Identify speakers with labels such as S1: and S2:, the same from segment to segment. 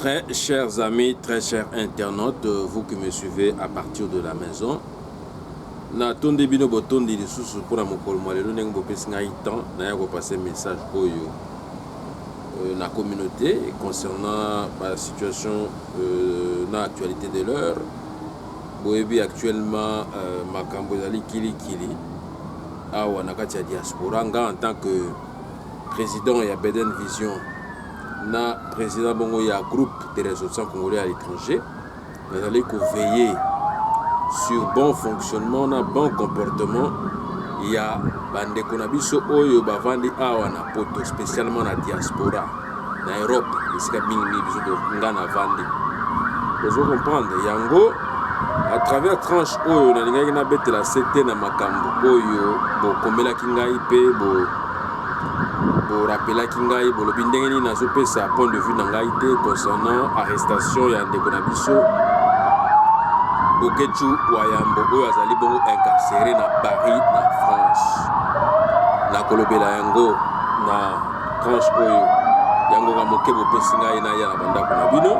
S1: Très chers amis, très chers internautes, vous qui me suivez à partir de la maison, na tonde bino botondi lisusu pour mokolo malelo ndenge bopesi ngai temps na ya passer message oyo na communauté concernant la situation na actualité de l'heure. Boyebi actuellement makambo ezali kili awa na kati ya diaspora nga en tant que président ya Beden Vision na président bongo ya groupe des ressortissants congolais à l'étranger, nous allons veiller sur bon fonctionnement na bon comportement ya bande konabiso oyo bavandi awa na poto, spécialement na diaspora na Europe isika mingi biso to ngana vandi. Vous comprendre yango à travers tranche oyo na linga na betela CT na makambo oyo bo komela kingai pe bo rappela kingai bo lobi ndenge ni nazo pesa point de vue na ngai te concernant arrestation ya ndeko na biso Bokechu Wayambo oyo azali bongo incarcéré na Paris na France. Na kolobela yango na tranche oyo yango ga moke bo pesi ngai na ya na bandako na bino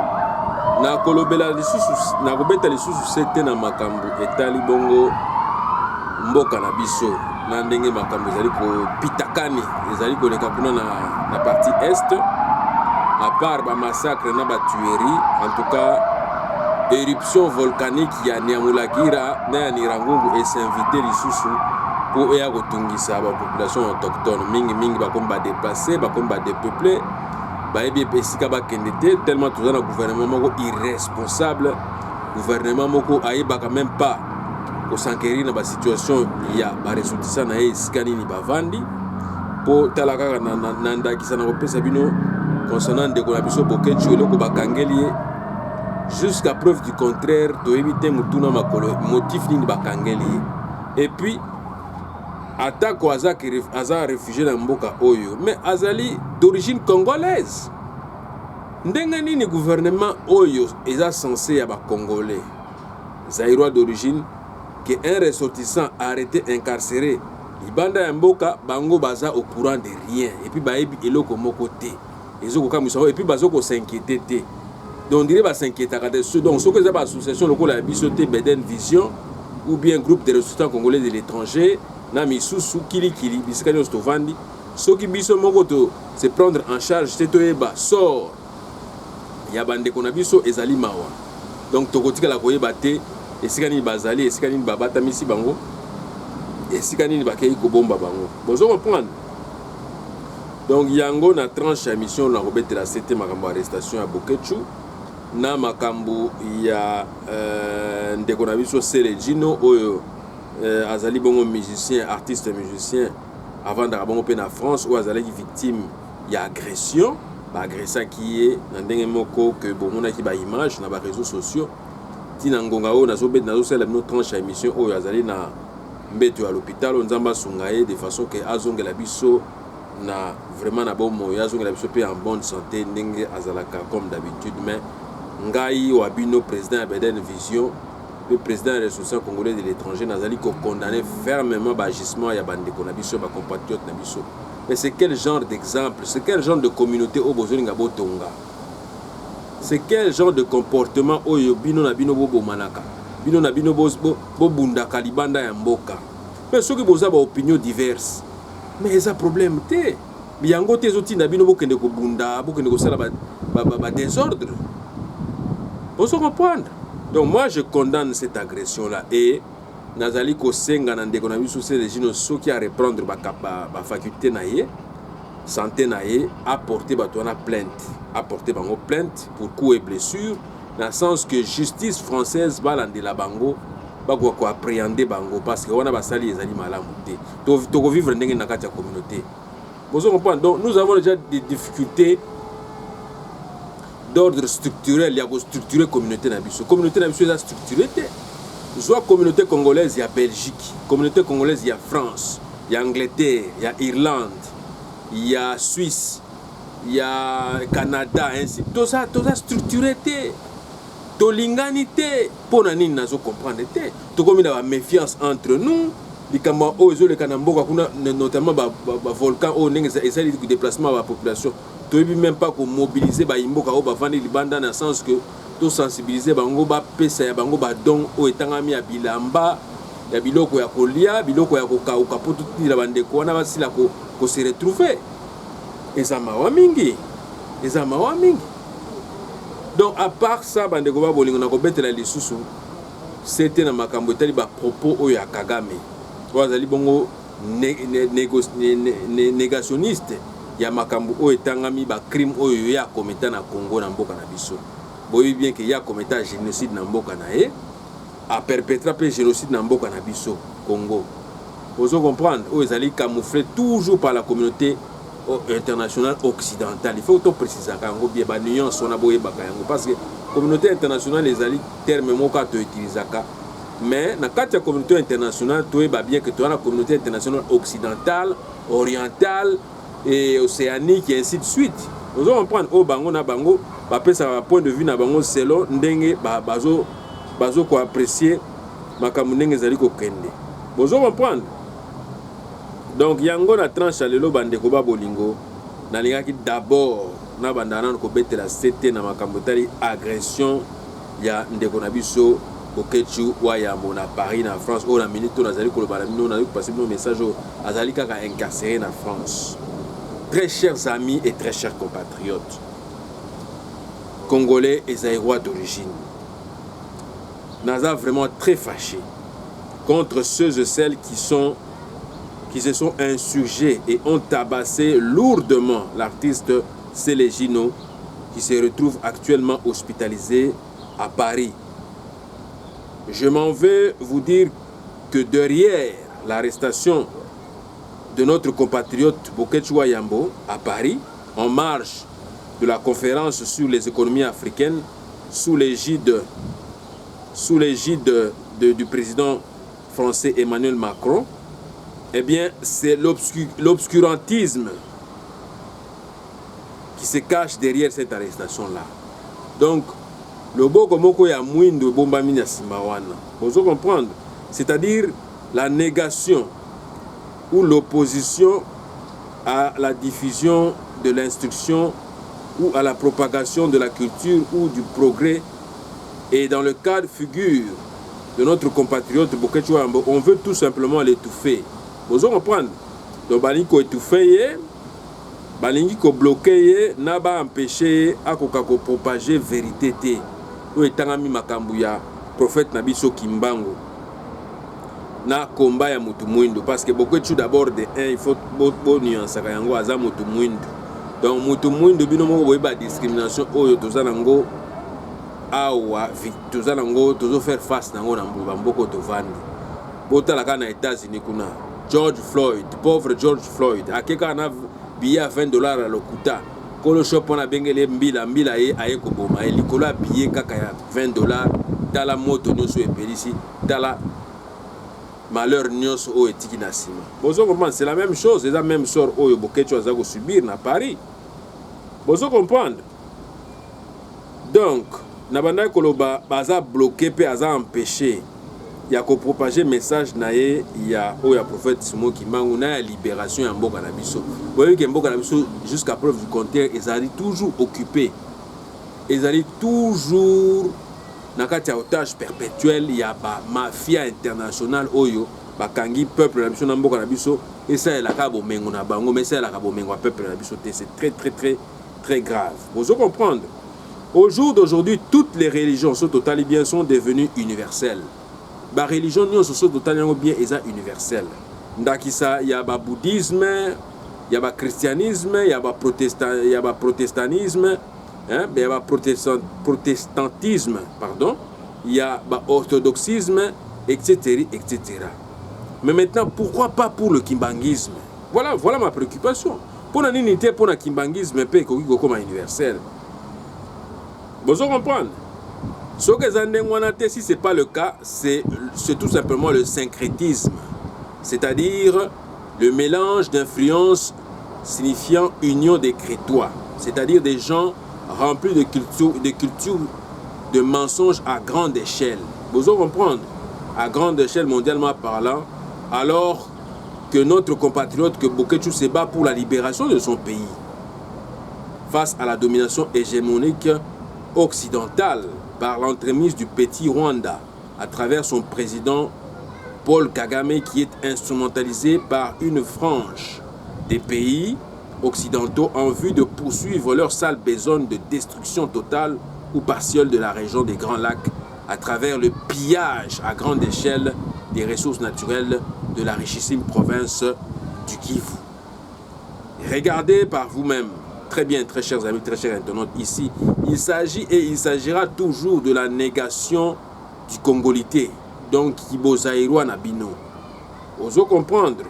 S1: na kolobela lisusu na kobeta lisusu sete na makambo etali bongo mboka na biso na ndenge makambo ezali ko pitakani ezali koleka kuna na partie est, à part ba massacre na ba tuerie, en tout cas éruption volcanique ya Nyamulagira na ya Nirangungu et s'inviter lisusu pour ya kotungisa ba population autochtone mingi bakomba déplacer bakomba dépeuplé bayebi pesika bakendete tellement tout ça na gouvernement moko irresponsable, gouvernement moko ayeba quand même pas ko sankeri na ba situation ya ba ressortissants na esika nini bavandi po talaka na ndakisa na kopesa bino concernant ndeko na biso Bokechu eloko bakangeli jusqu'à preuve du contraire to éviter mutuna makolo motif nini bakangeli. Et puis attaque aza réfugié na mboka oyo mais azali d'origine congolaise. Ndenge nini gouvernement oyo eza censé ya ba congolais zaïrois d'origine que un ressortissant arrêté incarcéré ibanda ya mboka bango baza au courant de rien et puis baebi eloko moko te ezoko kamusa et puis bazoko s'inquiéter te. Donc on dirait ba s'inquiéter ka de donc ce que ça ba association lokola biso te Beden Vision ou bien groupe des ressortissants congolais de l'étranger na misusu kili bisika nyo stovandi soki biso moko to se prendre en charge te toyeba sort ya bande kona biso ezali mawa. Donc tokotika la koyeba te esika nini bazali esika nini babata misi bango esika nini bakei ko bomba bango. Bozo comprendre. Donc yango na tranche ya mission na robetela c'était makambo arrestation ya Bokechu na makambo ya ndeko na biso Selejino oyo azali bongo musicien, artiste musicien avant d'arriver bongo pe na France ou azali victime ya agression, ba agresseur qui est na ndenge moko que bomona ki ba image na ba réseaux sociaux tina ngonga o nazo bet nazo sala notre tranche émission oyo azali na mbeto à l'hôpital on nzamba sungaye de façon que azongela biso na vraiment na bon moyo azongela biso pe en bonne santé ndenge azalaka comme d'habitude. Mais ngai wabino président ya Beden Vision le président des ressortissants congolais de l'étranger nazali ko condamner fermement l'agissement ya bande konabiso ba compatriotes na biso. Mais c'est quel genre d'exemple, c'est quel genre de communauté au bozolinga botonga, c'est quel genre de comportement oyo bino na bino bobo manaka bino na bino bo bunda kalibanda ya mboka. Mais ceux qui boza ba opinion diverses mais ça problème te biango te zoti na bino bokende ko bunda bokende ko sala ba désordre. Vous comprendre. Donc moi je condamne cette agression là et nazali ko senga na ndeko na biso Selejino soki a reprendre ba faculté na ye santé na ye apporter batona plainte, apporter bango plainte pour coups et blessures dans le sens que justice française balande la bango ba ko appréhender bango parce que wana basali ezali malamu te to vivre ndenge na kati ya communauté. Vous comprenez. Donc nous avons déjà des difficultés d'ordre structurel, il y a structurer communauté na biso. Communauté na biso est structurée. Soit communauté congolaise, il y a Belgique, communauté congolaise, il y a France, il y a Angleterre, il y a Irlande, il y a Suisse, il y a Canada, ainsi. Tout ça structuré. To l'inganité pour nani nazo comprendre te. To comme il y a méfiance entre nous. Likamba ozo le kanamboka kuna notamment ba volcan o nenge ezali déplacement ba population. toyebi même pas ko mobiliser ba imboka o ba vandi libanda na sens que to sensibiliser bango ba pesa ya bango ba don o etangami ya bilamba ya biloko ya kolia biloko ya kokauka po tutila bandeko wana basila ko se retrouver eza mawa mingi donc à part ça bandeko ba bolingo na kobetela lisusu c'était na makambo etali ba propos oyo ya Kagame wazali bongo négationniste ya makambo oyo etangami ba crime oyo ya kometa na Congo na mboka na biso boyebi bien que ya kometa génocide na mboka na ye a perpétrer pe génocide na mboka na biso Congo. Vous comprendre oyo ezali camouflé toujours par la communauté internationale occidentale. Il faut to préciser kango bien ba nuance on a boyebaka yango parce que communauté internationale ezali terme moko to utilisaka mais na kati ya communauté internationale toyeba bien que to na communauté internationale occidentale, orientale et océanique et ainsi de suite. Vous comprendre o bango na bango ba pesa point de vue na bango selon ndenge bazo ko apprécier makambo ndenge ezali ko kende. Vous comprendre. Donc yango na tranche lelo bandeko ba bolingo nalingaki d'abord na bandana ko betela CT na makambo tali agression ya ndeko na biso Bokechu wa Yambo na Paris na France o na minute on azali ko lo bala mino na ko passer mon message azali kaka incarcéré na France. Très chers amis et très chers compatriotes congolais et zaïrois d'origine, Naza vraiment très fâché contre ceux et celles qui se sont insurgés et ont tabassé lourdement l'artiste Célégino qui se retrouve actuellement hospitalisé à Paris. Je m'en vais vous dire que derrière l'arrestation de notre compatriote Bokechu Yambo à Paris, en marge de la conférence sur les économies africaines, sous l'égide du président français Emmanuel Macron, eh bien, c'est l'obscurantisme qui se cache derrière cette arrestation-là. Donc, le Bokomoko ya mwindo bombami na simawana. Vous comprendre? C'est-à-dire la négation ou l'opposition à la diffusion de l'instruction ou à la propagation de la culture ou du progrès. Et dans le cas de figure de notre compatriote Bokechu Yambo, on veut tout simplement l'étouffer. Vous comprenez? Donc, balingi ko étouffer, balingi ko bloquer, n'a pas empêché à ko propager vérité té. Ou etangami makambu ya prophète Nabiso Kimbango. Na combat ya mutu mwindo parce que Bokechu d'abord de un il faut bo nuance ka yango aza mutu mwindo. Donc mutu mwindo bino moko boyeba discrimination oyo tozanango awa tozanango tozo faire face nango na mboko tovandi. Botala kana États-Unis kuna George Floyd, pauvre George Floyd, akeka na billet à $20 à lokuta. Kolo shop on a bengele mbila ye aye ko boma likolo billet kaka ya $20 tala moto nyoso epelisi tala malheur nyoso o etiki na sima. Bozo comprendre, c'est la même chose, c'est la même sort oyo Bokechu aza ko subir na Paris. Bozo comprendre. Donc, na banda koloba baza bloqué pe aza empêché. Il y a ko propager message na ye ya o ya prophète Simo Kimbangu na ya libération ya mboka na biso. Voyez que mboka na biso jusqu'à preuve du contraire, ils allaient toujours occupés. Ils allaient toujours na kati ya otage perpétuel ya ba mafia internationale oyo bakangi peuple na biso na mboka na biso et ça la ka bomengo na bango mais ça la ka bomengo peuple na biso c'est très grave. Vous comprendre? Au jour d'aujourd'hui, toutes les religions sont totalement bien sont devenues universelles. La religion nous sont totalement bien et universelle. Ndakisa il y a ba bouddhisme, il y a ba christianisme, il y a ba protestantisme, hein, il y a ba protestantisme, pardon, il y a ba orthodoxisme, etc., etc. Mais maintenant, pourquoi pas pour le kimbangisme? Voilà ma préoccupation. Pour la unité, pour le kimbangisme, comme universel. Vous comprenez? Si ce n'est pas le cas, c'est tout simplement le syncrétisme, c'est-à-dire le mélange d'influences signifiant union des crétois, c'est-à-dire des gens remplis de culture de mensonges à grande échelle. Vous comprenez? À grande échelle mondialement parlant, alors que notre compatriote que Bokechu se bat pour la libération de son pays. face à la domination hégémonique occidentale par l'entremise du petit Rwanda à travers son président Paul Kagame qui est instrumentalisé par une frange des pays occidentaux en vue de poursuivre leur sale besogne de destruction totale ou partielle de la région des Grands Lacs à travers le pillage à grande échelle des ressources naturelles de la richissime province du Kivu. Regardez par vous-même, très bien, très chers amis, très chers internautes, ici, il s'agit et il s'agira toujours de la négation du congolité, donc Kibozaïrwa Nabino. Oso comprendre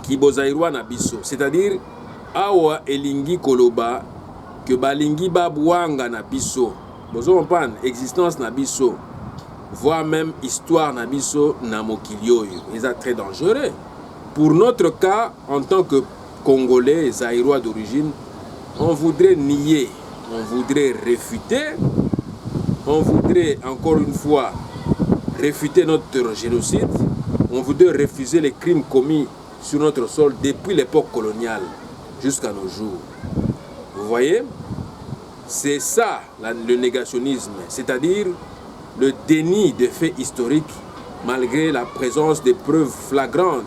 S1: Kibozaïrwa Nabiso, c'est-à-dire Awa Elingi Koloba, que Balingi Babwanga Nabiso, Oso comprendre existence Nabiso, voire même histoire Nabiso Namokilioyo, ils sont très dangereux. Pour notre cas, en tant que Congolais et Zaïrois d'origine, on voudrait nier, on voudrait réfuter, on voudrait encore une fois réfuter notre génocide, on voudrait refuser les crimes commis sur notre sol depuis l'époque coloniale jusqu'à nos jours. Vous voyez, c'est ça le négationnisme, c'est-à-dire le déni de faits historiques malgré la présence de preuves flagrantes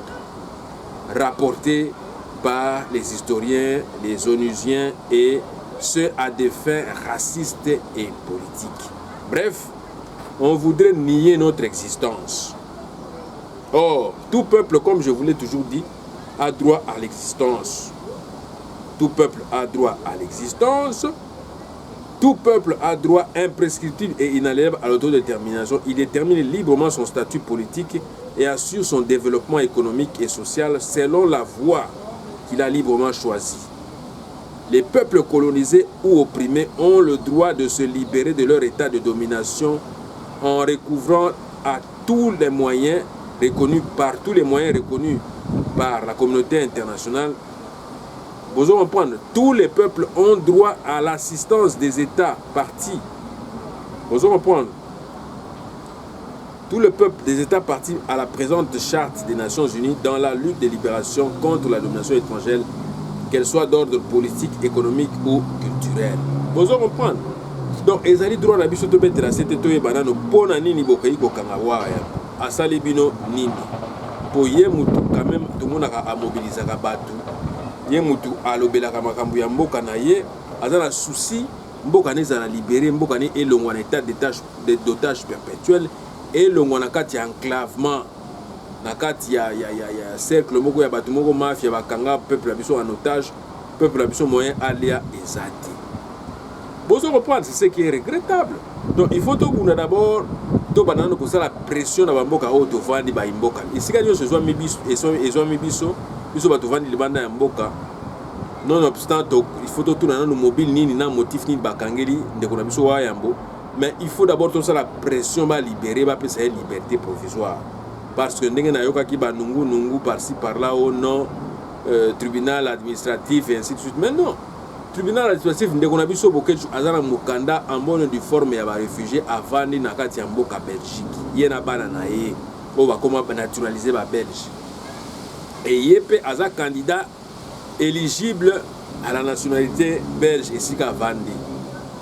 S1: rapportées par les historiens, les onusiens et ceux à des fins racistes et politiques. Bref, on voudrait nier notre existence. Or, tout peuple, comme je vous l'ai toujours dit, a droit à l'existence. Tout peuple a droit à l'existence. Tout peuple a droit imprescriptible et inaliénable à l'autodétermination. Il détermine librement son statut politique et assure son développement économique et social selon la voie qu'il a librement choisie. Les peuples colonisés ou opprimés ont le droit de se libérer de leur état de domination en recouvrant à tous les moyens reconnus par la communauté internationale. Vous allez comprendre, tous les peuples ont droit à l'assistance des États partis. Vous allez comprendre, tous les peuples des États partis à la présente charte des Nations Unies dans la lutte de libération contre la domination étrangère, qu'elle soit d'ordre politique, économique ou culturel. Vous allez comprendre. Donc, ils ont droit à la biso to betela sete to yebana no pona nini bokai kokanga waya. Asali bino nini. Po ye mutu quand même tout le monde a mobilisé ka batu. Ye mutu alobelaka makambo ya mboka na ye, azana souci mboka ne za libérer, mboka ne elongwa na état d'otage perpétuel, elongwa na kati ya enclavement, na kati ya cercle moko ya batu moko mafia bakanga peuple biso en otage, peuple biso moyen alia ezati. Vous reprendre, c'est ce qui est regrettable. Donc il faut tout d'abord to banana ko la pression na bamboka o to vandi ba imboka. Ici quand ils ont mis biso biso bato vandi libanda ya mboka. Nonobstant il faut tout na no mobile nini na motif ni bakangeli ndeko na biso wa yambo. Mais il faut d'abord tout ça la pression ba libérer ba pesa liberté provisoire. Parce que ndenge na yoka ki ba nungu par-ci par-là au non tribunal administratif et ainsi de suite. Mais non. Tribunal administratif ndeko na biso bokeju azana mukanda en bonne du forme ya ba réfugiés avandi na kati ya mboka Belgique. Yena bana na ye o ba comment naturaliser ba Belge. Et Yepé Aza candidat éligible à la nationalité belge et Sika Vandi.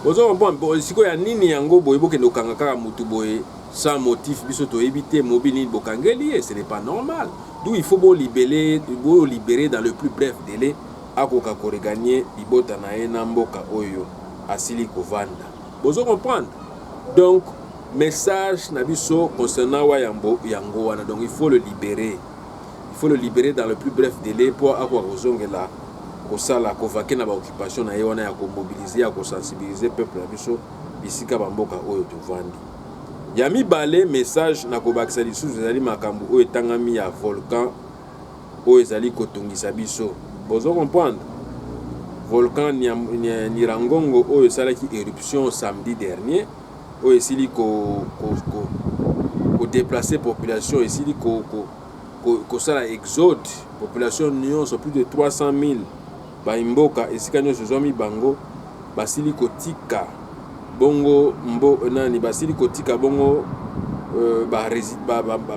S1: Vous avez compris, si vous avez nini yango boye boke no kangaka mutu boye sans motif biso to éviter mobile bokangeli, ce n'est pas normal. D'où il faut libérer dans le plus bref délai akoka ko regagner libota na ye na mboka oyo asili kovanda. Vous avez compris. Donc message na biso concernant Wayambo yango wana, donc il faut le libérer. Il faut le libérer dans le plus bref délai pour avoir kozongela kosala kovake na ba occupation na yona ya ko mobiliser ya ko sensibiliser peuple na biso bisika bamboka oyo tovandi. Yami balé message na ko bakisa lisusu ezali makambo oyo etangami ya volcan oyo ezali kotungisa biso. Bozo comprendre. Volcan Nyiragongo oyo salaki éruption samedi dernier oyo esili ko déplacer population esili ko sala exode population nyonso plus de 300 000 baimboka esika nyonso zomi bango basili kotika bongo nani basili kotika bongo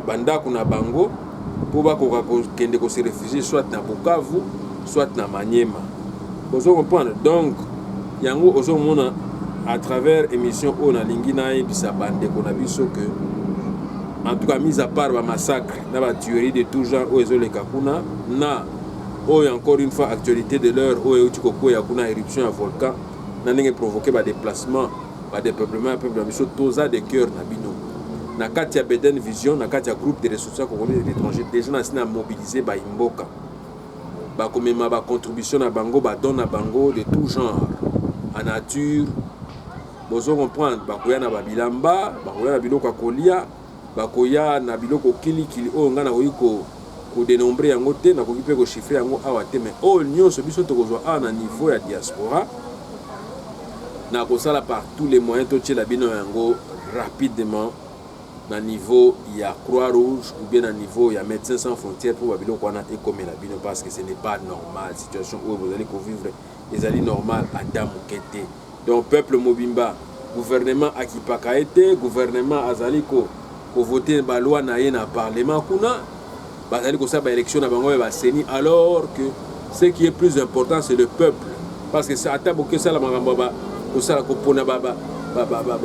S1: bandako na bango po bakoka kende ko se réfugier soit na Bukavu soit na Maniema. Vous comprenez? Donc, yango ozo mona à travers émission on a lingina et bisa bande qu'on a vu que en tout cas mis à part le massacre, la tuerie de tout genre où les kakuna na oh encore une fois actualité de l'heure où il y a une éruption à volcan n'a provoqué par déplacement par dépeuplement peuple biso toza de cœur na bino na katia Beden Vision na katia groupe de ressources congolais de l'étranger déjà na mobiliser ba imboka ba komema ba contribution na bango ba don na bango de tout genre en nature bozo comprendre ba koya na ba bilamba ba koya na biloko kolia ba koya na biloko kili o ngana ko dénombrer yango te na koki pe ko chiffrer yango awa te mais o nyonso biso to kozwa a na niveau ya diaspora na kosala par tous les moyens to tshela bino yango rapidement na niveau ya Croix-Rouge ou bien na niveau ya Médecins Sans Frontières pour biloko wana ekomela bino parce que ce n'est pas normal situation où vous allez vivre ezali normal ata mokete donc peuple mobimba gouvernement akipaka ete gouvernement azali ko voter ba loi na ye na parlement kuna bazali ko sa ba élection na bango ba seni alors que ce qui est plus important c'est le peuple parce que ça ata boke sala makambo ba ko sala ko pona baba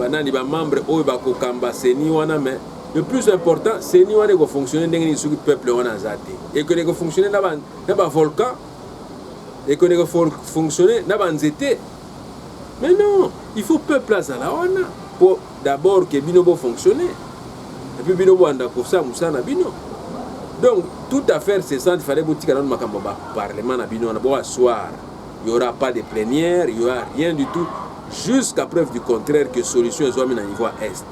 S1: nani ba membre oyo ba ko kamba seni wana mais le plus important seni wana ko fonctionner ndenge ni suki peuple wana zate et que ko fonctionner na ba volcan et que ko fonctionner na ba nzete mais non il faut peuple azala wana pour d'abord que bino bo fonctionner et puis bino bo anda ko sa musana bino. Donc, toute affaire cessante, il fallait que dans le Parlement, soir. Il n'y aura pas de plénière, il n'y aura rien du tout, jusqu'à preuve du contraire que solution est au niveau est.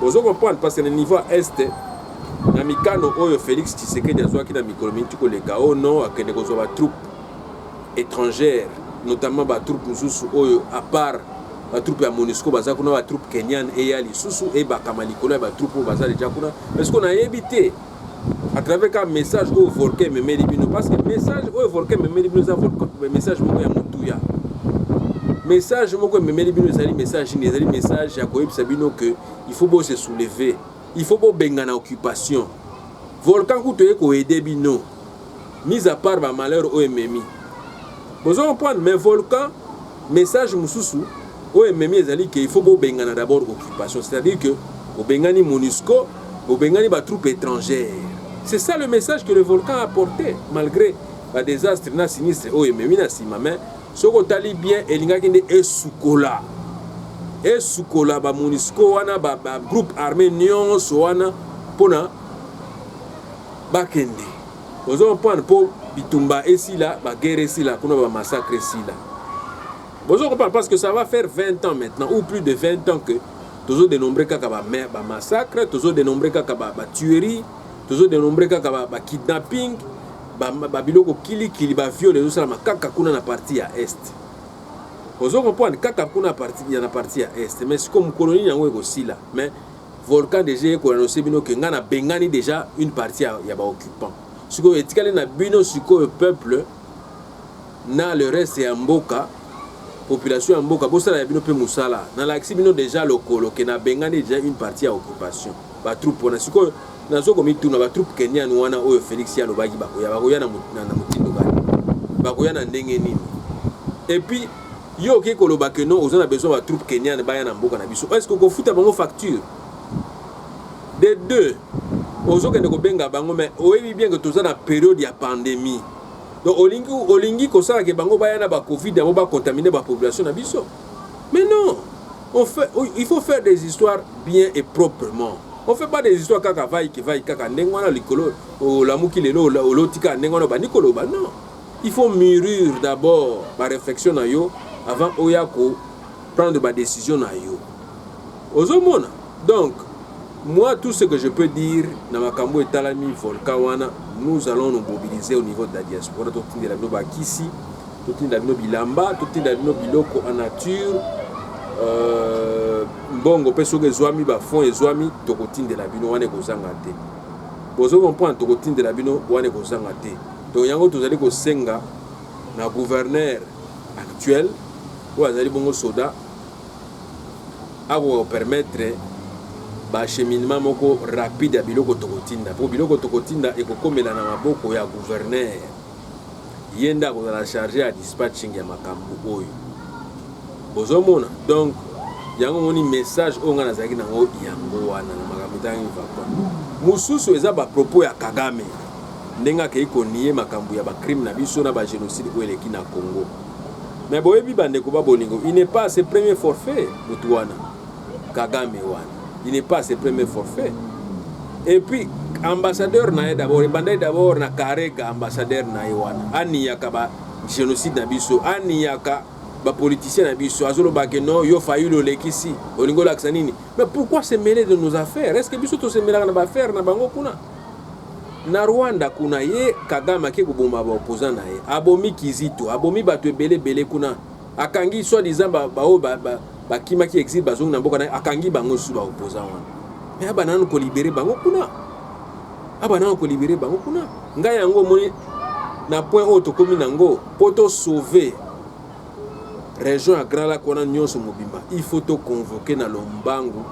S1: Vous comprenez parce que le niveau est, Namikano Oyo Félix Tshisekedi a qui n'a micrométrie les KO non à que des troupes étrangères, notamment des troupes Oyo à part la troupe à MONUSCO, la troupe kenyane et Yali Soussou et Bakamalikola, la troupe au Bazar de Jakuna, parce qu'on a évité. À travers un message au volcan me melibino parce que message au volcan me melibino ça message moko ya mutuya message moko me melibino ça message ya koyebisa bino que il faut beau se soulever il faut beau benga na occupation volcan ku toye ko aider bino mis à part ba malheur au memi besoin prendre mais volcan message mususu au memi ezali que il faut beau benga na d'abord occupation c'est-à-dire que au bengani MONUSCO au bengani ba troupe étrangère. C'est ça le message que le volcan a apporté, malgré le désastre sinistre. Oh, mais mais ce qu'on t'a dit bien, il y a un Soukola. Et Soukola, ba MONUSCO, wana ba groupe armé Nyon, Soana, Pona, Bakende. Nous allons prendre pour Bitumba et si là, ba guerre si là, qu'on va massacrer si là. Vous allez comprendre parce que ça va faire 20 ans maintenant, ou plus de 20 ans que toujours dénombré kaka ba massacre, toujours dénombré kaka ba tuerie. Toujours dénombré kaka ba kidnapping ba biloko kili ba viol et ça kaka kuna na partie à est. Ozo comprendre kaka kuna partie ya na partie à est mais c'est comme colonie yango aussi là mais volcan déjà ko annoncé bino que ngana bengani déjà une partie ya ba occupant. Siko etikale na bino siko le peuple na le reste ya mboka population ya mboka bosala ya bino pe musala na la bino déjà lokolo que na bengani déjà une partie à occupation ba troupe na siko nazo komituna ba troupe kenyane wana oyo Félix ya lobaki bakoya na mutindo bani bakoya na ndenge nini et puis yo ke koloba que non ozana besoin ba troupe kenyane baya na mboka na biso est-ce que ko futa bango facture de deux ozo kende ko benga bango mais oyebi bien que tozana période ya pandémie donc olingi ko sala ke bango baya na ba covid ya ba contaminer ba population na biso mais non il faut faire des histoires bien et proprement. On ne fait pas des histoires kaka vai kaka ndengwana likolo la muki lelo lotika ndengwana ba nikolo ba non. Il faut mûrir d'abord ma réflexion na yo avant oyako prendre ma décision na yo. Ozomona. Donc moi tout ce que je peux dire na makambo etalami volcan wana nous allons nous mobiliser au niveau de la diaspora tout de la bino kisi tout de la bino bilamba tout de la bino biloko en nature bongo peso ke zwami ba fond ezwami tokotinde la bino wane kozanga te bozo comprendre tokotinde la bino wane kozanga te donc yango tozali ko senga na gouverneur actuel ou azali bongo soda ako permettre ba cheminement moko rapide ya biloko tokotinda po biloko tokotinda ekokomela na maboko ya gouverneur yenda ko la charger à dispatching ya makambo oyo bozomona. Donc yango moni message o ngana zaki nango yango wana na makambo tangi papa mususu eza ba propos ya Kagame ndenga ke iko nié makambo ya ba crime na biso na ba génocide o eleki na Congo. Mais boyebi bande ko ba bolingo, il n'est pas à ses premiers forfaits mutuana Kagame wana, il n'est pas à ses premiers forfaits. Et puis ambassadeur na d'abord bandai d'abord na Karega ambassadeur na wana ani yakaba génocide na biso, ani yaka ba politicien na biso azolo ba que non yo failli le lekisi olingo laksa nini. Mais pourquoi se mêler de nos affaires? Est-ce que biso to se mêler na ba affaire na bango kuna na Rwanda kuna ye Kagame ke kuboma ba opposant na ye abomi Kizito abomi bato ebele kuna akangi soit disant ba kima ki exil bazong na mboka na akangi bango su ba opposant wana. Mais abanana ko libérer bango kuna abanana ko libérer bango kuna ngai yango moni na point auto komi nango poto sauver région à Grand Lac wana nyonso mobimba. Il faut te convoquer na lombangu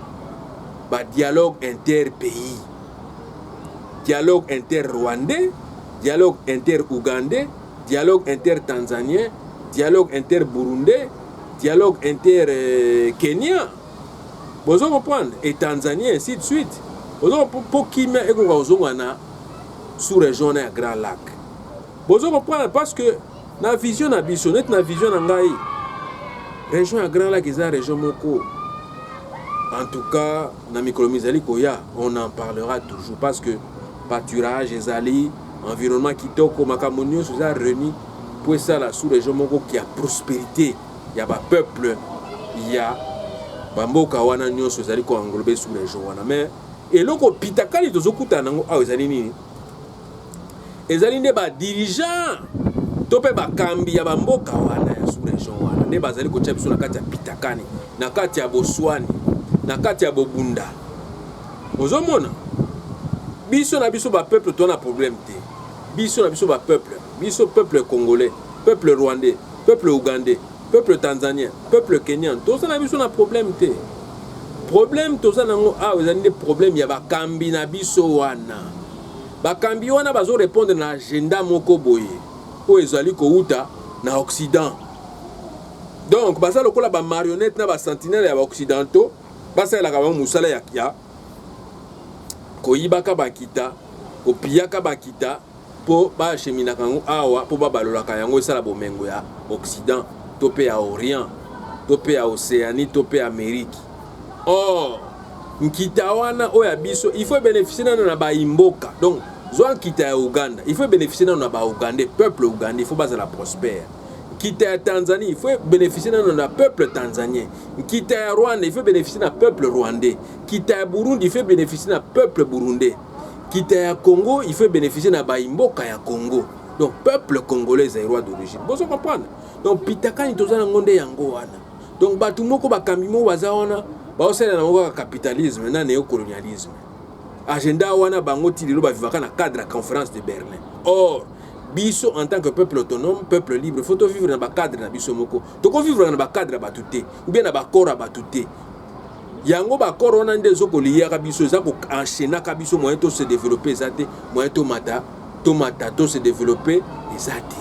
S1: ba dialogue interpays, dialogue inter-rwandais, dialogue inter-ougandais, dialogue inter-tanzanien, dialogue inter-burundais, dialogue inter-kenyan. Vous comprenez? Et tanzanien, ainsi de suite. Vous comprenez? Pour qui met na sous-région à Grand Lac. Vous comprenez? Parce que na vision na biso, net na vision na ngai. Région à Grand Lac, c'est région moko. En tout cas, na Mikolomizali Koya, on en parlera toujours parce que pâturage, ezali, environnement qui toko makamonio sous a réuni pour ça la sous-région moko qui a prospérité, il y a pas peuple, il y a bamboka wana nyonso ezali ko englober sous-région wana. Mais et loko pitakali tozokuta nango a ezali nini? Ezali ne ba dirigeant tope ba kambi ya bamboka wana ya sous-région wana. Ne bazali ko tshepso na kati ya pitakani, na kati ya Botswana, na kati ya Bobunda. Ozomona biso na biso ba peuple to na problème te. Biso na biso ba peuple, biso peuple congolais, peuple rwandais, peuple ougandais, peuple tanzanien, peuple kenyan, to ça na biso na problème te. Problème to ça nango a ezali des problèmes ya ba kambi na biso wana. Ba kambi wana bazo répondre na agenda moko boye. O ezali ko uta na Occident. Donc basa lokola ba marionnette na ba sentinelle ya ba occidentaux, basa la ka ba musala ya koyibaka bakita kopiyaka bakita po ba chemina kango awa po ba balolaka yango esala bomengo ya Occident to pe ya Orient to pe ya Océanie to pe Amérique. Or nkita wana oya biso il faut bénéficier na ba imboka. Donc zwa nkita ya Uganda il faut bénéficier na ba Ougandais, peuple ougandais, il faut baza la prospère. Quitte à Tanzanie, il faut bénéficier d'un peuple tanzanien. Quitte à Rwanda, il faut bénéficier d'un peuple rwandais. Quitte à Burundi, il faut bénéficier d'un peuple burundais. Quitte à Congo, il faut bénéficier d'un baimboka ya Congo. Donc, peuple congolais est roi d'origine. Vous comprenez? Donc, pitaka ni tozana ngonde yango wana. Donc, batu moko bakambimo wazaona, baosela na moko capitalisme na néocolonialisme. Agenda wana bango tililo ba vivaka na cadre la conférence de Berlin. Or, biso en tant que peuple autonome, peuple libre, il faut vivre dans le cadre de biso moko. Donc vivre dans le cadre de batouté ou bien dans le corps à batouté. Yango ba corps on a des zoko lié à biso za ko enchaîner ka biso moyen to se développer zate, moyen to mata to se développer zate.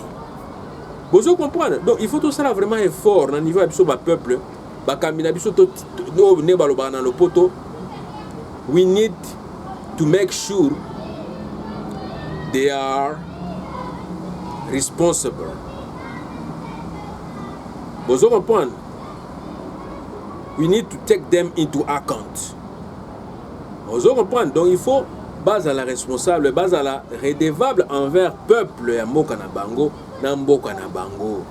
S1: Vous comprenez? Donc il faut tout ça vraiment effort au niveau de biso ba peuple, ba kamina biso to no ne baloba na le poto. We need to make sure they are responsible. Vous comprenez? We need to take them into account. Vous comprenez? Donc il faut base à la responsable, base à la redevable envers peuple ya mboka na bango, na mboka na bango.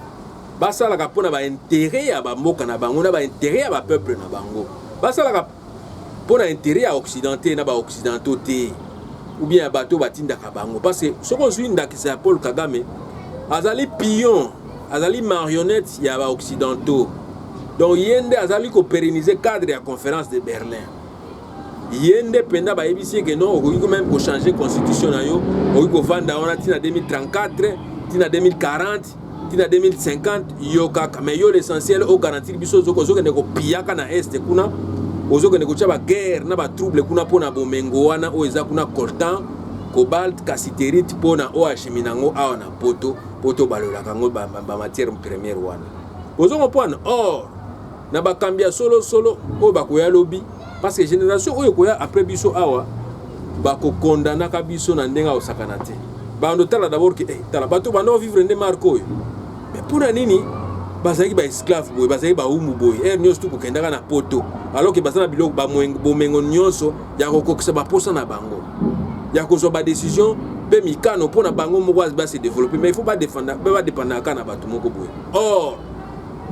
S1: Basa la kapona ba intérêt ya ba mboka na bango, na ba intérêt ya ba peuple na bango. Basa la kapona intérêt ya occidental na ba occidentaux te. Ou bien bateau batinda kabango. Parce que ce qu'on suit ndakisa Paul Kagame, azali pion, azali marionnette ya ba occidentaux. Donc yende azali ko pérenniser cadre ya conférence de Berlin. Yende penda ba ebisi que non, on même ko changer constitution na yo, on ko vanda on a tina 2034, tina 2040, tina 2050 yo kaka. Mais yo l'essentiel au garantir biso zoko zoko ne ko piyaka na est kuna. Ozo kene ko chaba guerre na ba trouble kuna pona bomengo wana o eza kuna coltan cobalt cassiterite pona o acheminango awa na poto balolaka ngo ba matière première wana. Bozo comprendre or na bakambia solo o bakoya lobi parce que génération oyo koya après biso awa bako condamna ka biso na ndenga osakana te. Ba ndo tala d'abord que tala bato bando vivre ndé marko yo. Mais pour nini bazaki ba esclave boy bazaki ba umu boy nyonso tout kokendaka na poto alors que bazana biloko ba bomengo nyonso ya kokokisa ba posa na bango ya kozwa ba décision pe mikano pona bango moko ba se développer mais il faut pas défendre ba dépendre ka na bato moko boy. Or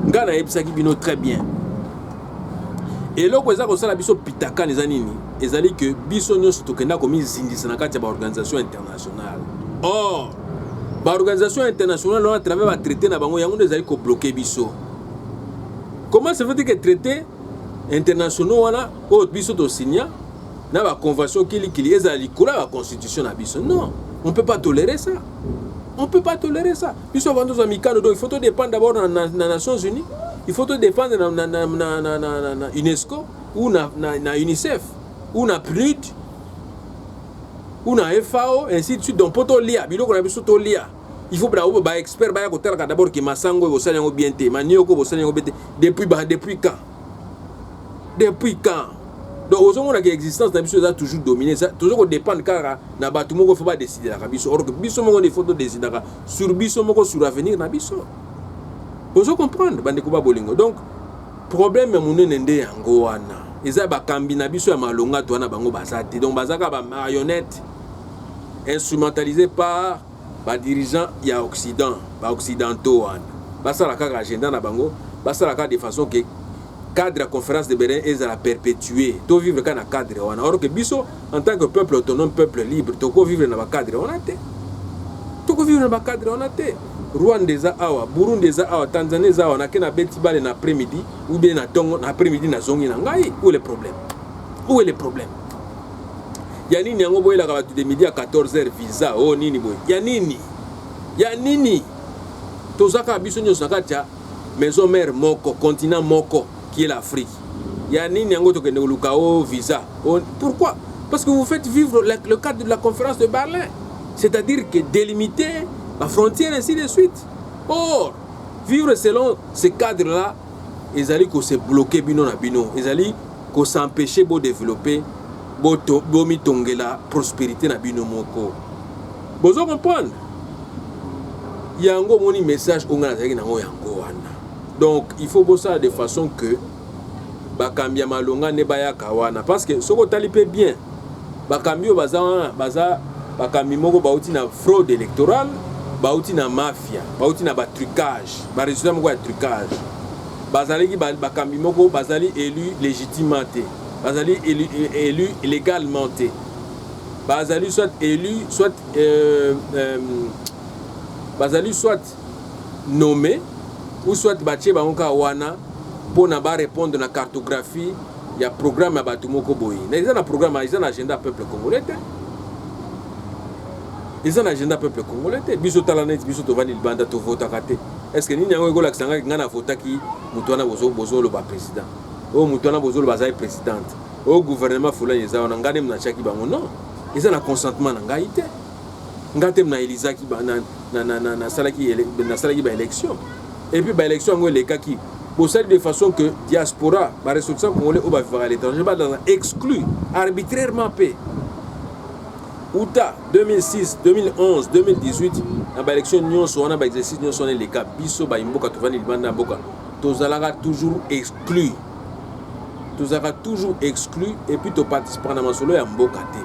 S1: ngana yebisaki bino très bien et loko eza kosala biso pitaka neza nini ezali que biso nyonso tokenda komi zindisa na kati ya ba organisation internationale. Or ba organisation internationale on a travers ba traité na bango yango ezali ko bloquer biso. Comment ça veut dire que traité internationaux wana o biso to signer na ba convention kili ezali kola ba constitution na biso? Non, on peut pas tolérer ça. On peut pas tolérer ça. Biso vandos amicano donc il faut dépendre d'abord na Nations Unies, il faut dépendre na UNESCO ou na UNICEF ou na PNUD ou na FAO ainsi de suite. Donc poto lia biloko na biso to lia il faut ba expert ba ko tala d'abord que masango ko sala ngo bien te manioko ko sala ngo bete depuis quand donc aux gens qui existence na biso a toujours dominé ça toujours dépendre car na batu moko faut pas décider la biso or que biso moko des photos décider sur biso moko sur avenir na biso vous comprendre bande ko ba bolingo. Donc problème monene ndé yango wana eza ba kambi na biso ya malonga to wana bango bazate donc bazaka ba marionnette instrumentalisé par ba dirigeants ya Occident ba occidentaux wana basala kaka agenda na bango basala kaka de façon que cadre à conférence de Berlin est à perpétuer to vivre kana cadre wana or que biso en tant que peuple autonome peuple libre to ko vivre na ba cadre wana te to ko vivre na ba cadre wana te. Rwanda eza awa Burundi eza awa Tanzanie eza awa na kena beti bale na après-midi ou bien na tongo na après-midi na zongi na ngai. Où est le problème? Où est le problème? Ya nini yango boyela ka batu de midi à 14h visa oh nini boy ya nini tozaka biso nyonso na kati ya maison mère moko continent moko qui est l'Afrique. Ya nini yango to kende luka oh visa oh, pourquoi? Parce que vous faites vivre le cadre de la conférence de Berlin, c'est-à-dire que délimiter la frontière ainsi de suite. Or vivre selon ce cadre là ils allaient que se bloquer bino na bino ils allaient que s'empêcher de développer bomi tongela prospérité na bino moko. Bozo comprendre yango moni message onga na yango wana. Donc il faut bosser de façon que bakambia malonga ne bayaka wana parce que soko talipe bien bakambio baza bakambi moko bauti na fraude électorale bauti na mafia bauti na ba trucage ba résultat moko ya trucage bazali bakambi moko bazali élu légitimement te bazali élu légalement te bazali soit élu soit bazali soit nommé ou soit batie bangoka wana pona ba répondre na cartographie ya programme ya batu moko boyi na ils na programme ils na agenda peuple congolais te ils ont un agenda peuple congolais te biso talanet biso to vani libanda to vota kate est-ce que nini yango ekola kisanga ngana vota ki mutwana bozo lo ba président o mutwana bozo lo bazai présidente o gouvernement fulani za wana ngane mna chaki bango non ils ont un consentement na ngai te ngate mna elizaki ba na salaki ba élection et puis ba élection ngo le kaki pour ça de façon que diaspora ba ressortissants congolais au ba vivre à l'étranger ba dans exclu arbitrairement paix. Outa 2006, 2011, 2018, dans l'élection nyonso wana ba exercice nyonso wana les cas biso ba imboka to vani libanda mboka tozalaka toujours exclu. Tozalaka toujours exclu et puis to participer na masolo ya mboka te.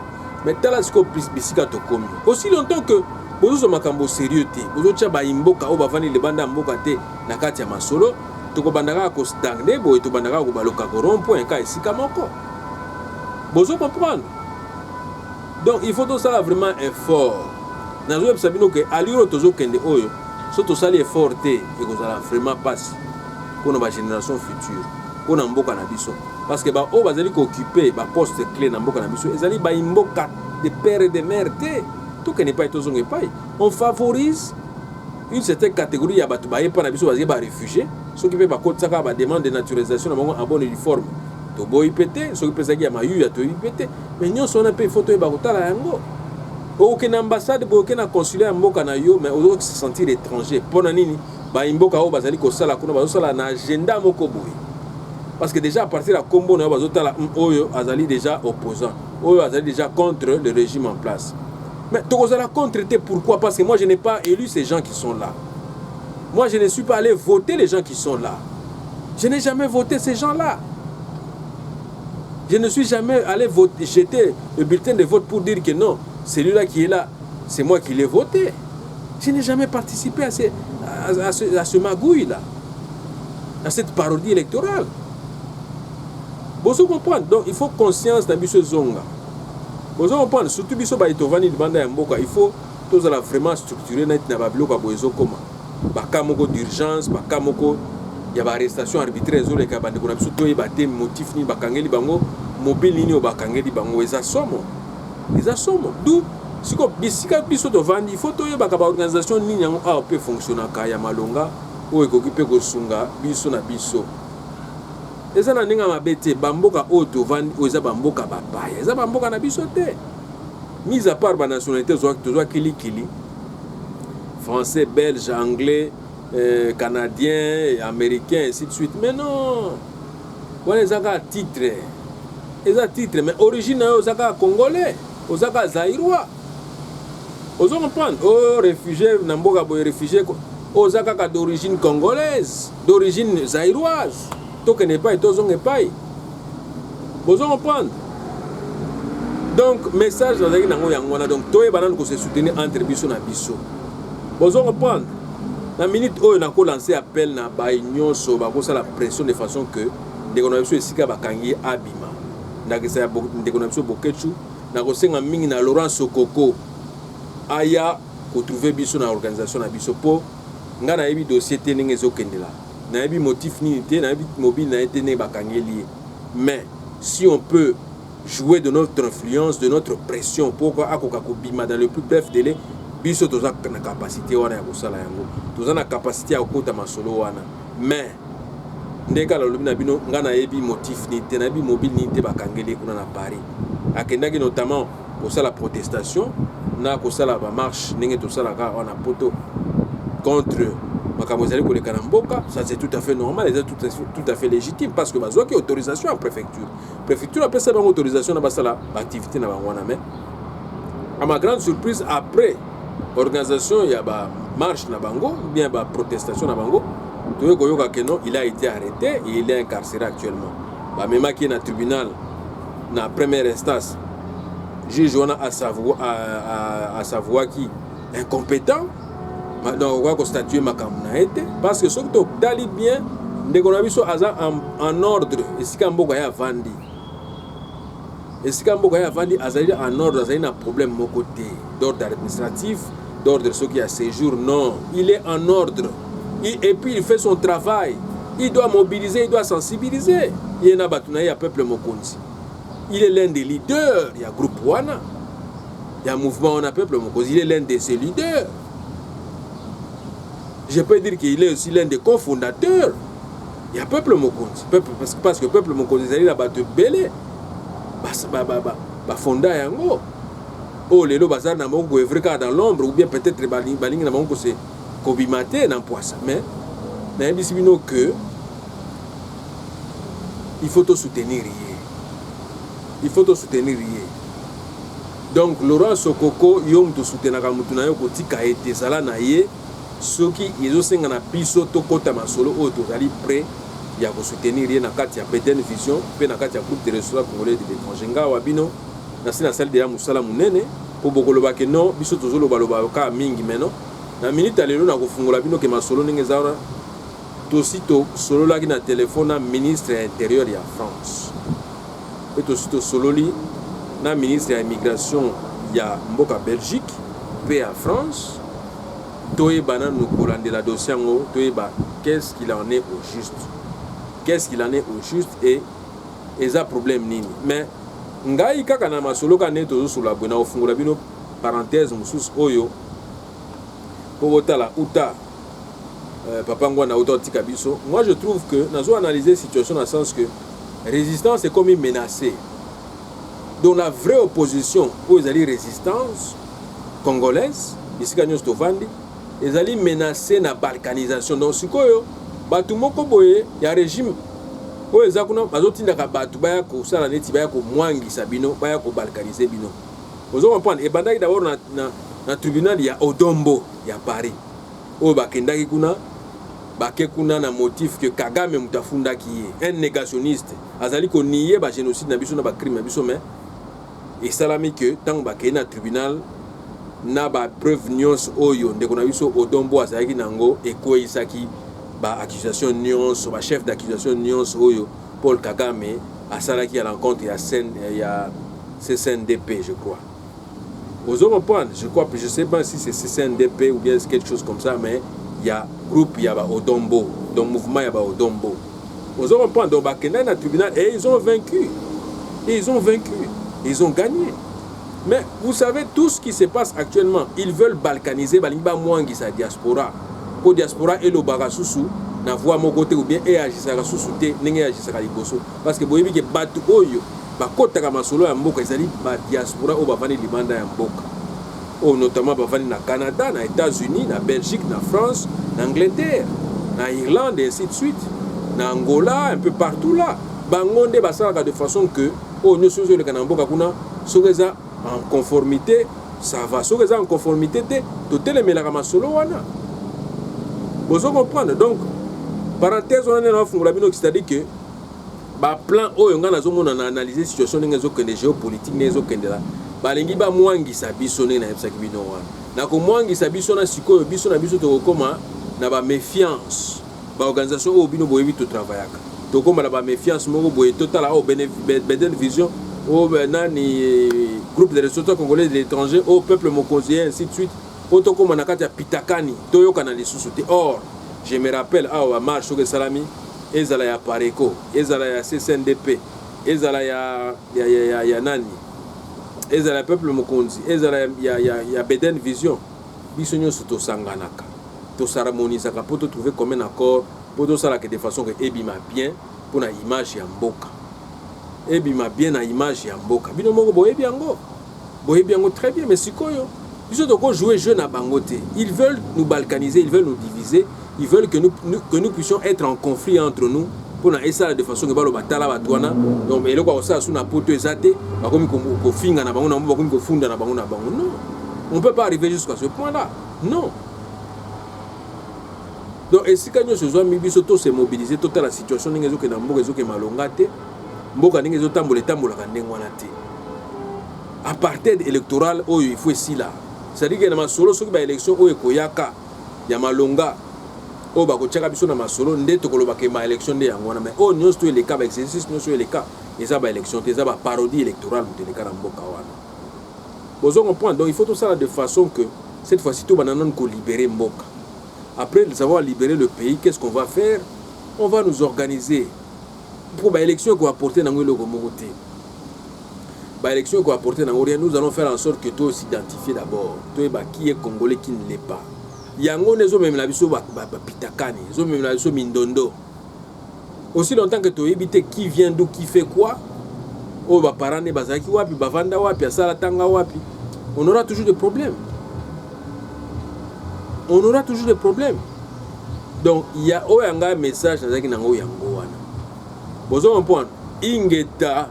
S1: Mais tala siko bisika to komi. Aussi longtemps que bozo makambo sérieux te, bozo tia ba imboka o ba vani libanda mboka te na kati ya masolo, to ko bandaka ko stagner boy to bandaka ko baloka ko rond point ka esika moko. Bozo comprendre. Donc il faut tout ça vraiment effort. Dans le sabino que aliro tozo kende oyo, so to sali effort te et que ça vraiment passe pour nos générations futures, pour na mboka na biso. Parce que ba o bazali ko occuper ba poste clé na mboka na biso, ezali ba mboka de père et de mère te. Tout que n'est pas tozonge pas. On favorise une certaine catégorie ya batu ba yepa na biso bazali ba réfugiés, ceux qui peut ba kotaka ba demande de naturalisation na bango en bonne uniforme. To boy pété, ceux qui pesaki ya mayu ya to pété. Mais nous on a payé photo et bakotala yango. aucune ambassade aucun consulaire mboka na yo mais ozo se sentir étranger pona nini ba imboka o bazali ko sala kuna bazo sala na agenda moko boy parce que déjà à partir de combo na bazo tala oyo azali déjà opposant oyo azali déjà contre le régime en place mais tokozala contre pourquoi parce que moi je n'ai pas élu ces gens qui sont là moi je ne suis pas allé voter les gens qui sont là je n'ai jamais voté ces gens là. Je ne suis jamais allé voter, jeter le bulletin de vote pour dire que non, celui-là qui est là, c'est moi qui l'ai voté. Je n'ai jamais participé à ce magouille-là, à cette parodie électorale. Vous comprenez? Donc il faut conscience dans Biso Zonga. Vous comprenez? Surtout Biso Baïtovani de Banda Mboka, il faut tous vraiment structurer net na babloka boezo koma. Baka moko d'urgence, baka moko il y a arrestation arbitraire zo le kabande ko na biso to yebate motif ni bakangeli bango mobile ni o bakangeli bango eza somo d'où siko bisika biso to vandi il faut to yebaka ba organisation ni nyango a peut fonctionner ka ya malonga o ekoki pe ko sunga biso na biso eza na ninga mabete bamboka o to vandi o eza bamboka bapaya eza bamboka na biso te mise à part ba nationalité zo kili français belge anglais canadien, américain, ainsi de suite. Mais non, voilà les titres. Les titres, mais origine, les congolais, les zaïrois. Vous comprenez? Oh, réfugiés, Namboga boy réfugiés, les d'origine congolaise, d'origine zaïroise. Tout n'est pas et tout n'est pas. Vous comprenez? Donc, message dans les gens, donc, tout est banane que se soutenir entre biso na biso. Vous comprenez? La minute où on a lancé appel na ba union so ba kosa la pression de façon que de konapso esika bakangi abima ndakisa de konapso bokechu na kosenga mingi na Laurent Sokoko aya ko trouver biso na organisation na biso po nga na yebi dossier te ndenge ezokendela na yebi motif ni te na yebi mobile na été ne bakangi lié mais si on peut jouer de notre influence de notre pression pour akoka ko bima dans le plus bref délai biso toza na capacité wana ya kosala yango toza na capacité ya kokota masolo wana mais ndeka la lobi na bino nga na yebi motif ni te na yebi mobile ni te bakangeli kuna na Paris akendaki notamment kosala protestation na kosala ba marche ndenge tosalaka wana poto contre makambo ezali koleka na mboka ça c'est tout à fait normal et tout à fait légitime parce que bazwaki autorisation en préfecture apesa bango autorisation na basala activité na bango wana mais à ma grande surprise après organisation ya ba marche na bango bien ba protestation na bango toye koyoka que non il a été arrêté et il est incarcéré actuellement ba mema qui est na tribunal na première instance juge wana à savoir qui incompétent donc on va constater makambo na été parce que soki to dali bien ndeko na biso aza en ordre esika mboka ya vandi esika mboka ya vandi azali en ordre azali na problème moko te d'ordre administratif d'ordre ceux qui a séjour non il est en ordre et puis il fait son travail il doit mobiliser il doit sensibiliser il y a batuna ya peuple mokonzi il est l'un des leaders il y a groupe wana il y a mouvement on a peuple mokonzi il est l'un de ses leaders je peux dire qu'il est aussi l'un des cofondateurs il y a peuple mokonzi parce que peuple mokonzi azali na bato belé ba fonda yango oh lelo bazar na mongo evreka dans l'ombre ou bien peut-être balingi na mongo c'est kobimate na poisa mais na bisibino que il faut te soutenir donc Laurent Sokoko yom to soutenaka mutu na yo kotika ete sala na ye soki ezosenga na biso to kota masolo oyo tozali prêt ya ko soutenir ye na kati ya Beden Vision pe na kati ya groupe de restaurants congolais de l'étranger nga wabino na sina salle de ya musala munene po bokoloba ke non biso tozoloba loba ka mingi meno na minute alelo na kofungola bino ke masolo ndenge zaona tosito solo laki na téléphone na ministre ya intérieur ya France pe tosito sololi na ministre ya immigration ya mboka Belgique pe ya France toyeba nanu kolandela dossier yango toyeba qu'est-ce qu'il en est au juste et eza problème nini mais ngai kaka na masolo ka ne tozosula bwe na ofungola bino parenthèse mosusu oyo po botala uta papa ngwana uta tika biso moi je trouve que nazo analyser situation dans le sens que résistance est comme menacée donc la vraie opposition aux alliés résistance congolaise bisika nyonso tovandi ezali menacé na balkanisation. Donc sikoyo bato moko boye ya régime oyo eza kuna bazotindaka bato baya kosala neti baya komwangisa bino baya kobalkanize bino. Ozo comprendre ebandaki d'abord na tribunal ya Odombo ya Paris oyo bakendaki kuna bake kuna na motif que Kagame mutafundaki ye un négationniste azali ko nier ba génocide na biso na ba crime na biso, mais esalami que tant bakei na tribunal na ba preuve nyonso oyo ndeko na biso Odombo azalaki nango ekoyisaki ba accusation nyonso ba chef d'accusation nyonso oyo Paul Kagame asalaki à l'encontre ya CNDP, je crois. Aux comprendre, je crois, je sais pas si c'est CNDP ou bien quelque chose comme ça, mais il y a groupe, il y a Odombo, donc mouvement il y a Odombo. Aux comprendre, donc bakenda na tribunal et ils ont vaincu. Et ils ont vaincu, ils ont gagné. Mais vous savez tout ce qui se passe actuellement, ils veulent balkaniser balinga mwangi sa diaspora. Pour diaspora et le barasusu na voix mon côté ou bien et agisaka susu te ndenge agisaka liboso parce que boyebi ke batu oyo bakotaka masolo ya mboka ezali ba diaspora o bavandi libanda ya mboka o notamment bavandi na Canada, na États-Unis, na Belgique, na France, na Angleterre, na Irlande et ainsi de suite, na Angola, un peu partout là. Bangonde basalaka de façon que o nyoso le kanamboka kuna sokeza en conformité, ça va sokeza en conformité te to telemelaka masolo wana. Vous comprenez donc parenthèse on a fungula bino c'est-à-dire que ba plan oyo nga nazomona na analyser situation ndenge ezokende géopolitique ndenge ezokende la balingi ba mwangisa biso ndenge na yebisaki bino wana na ko mwangisa biso na sikoyo biso na biso tokokoma na ba méfiance ba organisation oyo bino boyebi to travaillaka tokoma na ba méfiance moko boye total au Beden Vision au nani groupe de ressortissants congolais de l'étranger au peuple mokonzi ainsi de suite otokoma na kati ya pitakani toyoka na lisusu te. Or je me rappelle awa marche que salami ezala ya Pareco, ezala ya CNDP, ezala ya nani, ezala ya peuple mokonzi, ezala ya Beden Vision, biso nyonso to sanganaka, to s'harmonisaka pour te trouver comme un accord, pour te sala que de façon que ebima bien pour na image ya mboka, ebima bien na image ya mboka. Bino moko boyebi yango très bien, mais sikoyo biso toko jouer jeu na bangote. Ils veulent nous balkaniser, ils veulent nous diviser. Ils veulent que nous puissions être en conflit entre nous pour essayer de façon que balo batala batwana donc eloko osa suna poto ezate bakomi ko finga na bango na bakomi ko funda na bango. Non, on peut pas arriver jusqu'à ce point là. Non. Donc et si kanyo se zo mi biso to se mobiliser toute la situation ndenge ezoke na mboka ezoke malonga te mboka ndenge ezotambola ka ndenge wana te. Apartheid électoral oyo il faut ici là. C'est-à-dire que na masolo soki ba élection oyo koyaka ya malonga o ba ko tchaka biso na masolo nde to koloba ke ma élection nde yango wana mais o nyonso to le cas ba exercice nyonso le cas eza ba élection te eza ba parodie électorale de le cas na mboka wana. Bozo comprendre, donc il faut tout ça de façon que cette fois-ci tout bananon ko libérer mboka. Après de savoir libérer le pays, qu'est-ce qu'on va faire? On va nous organiser pour ba élection ko apporter na ngolo ko mokote. Ba élection ko apporter na ngolo, nous allons faire en sorte que tout s'identifier d'abord. Toi ba qui est congolais qui ne l'est pas. Yango nezo même la biso ba pitakani, zo même la biso mindondo. Aussi longtemps que tu évites qui vient d'où, qui fait quoi, oh ba parane bazaki wapi, bavanda wapi, asala tanga wapi, on aura toujours des problèmes. On aura toujours des problèmes. Donc il y a un message dans zaki nango yango wana. Bozo un point, ingeta.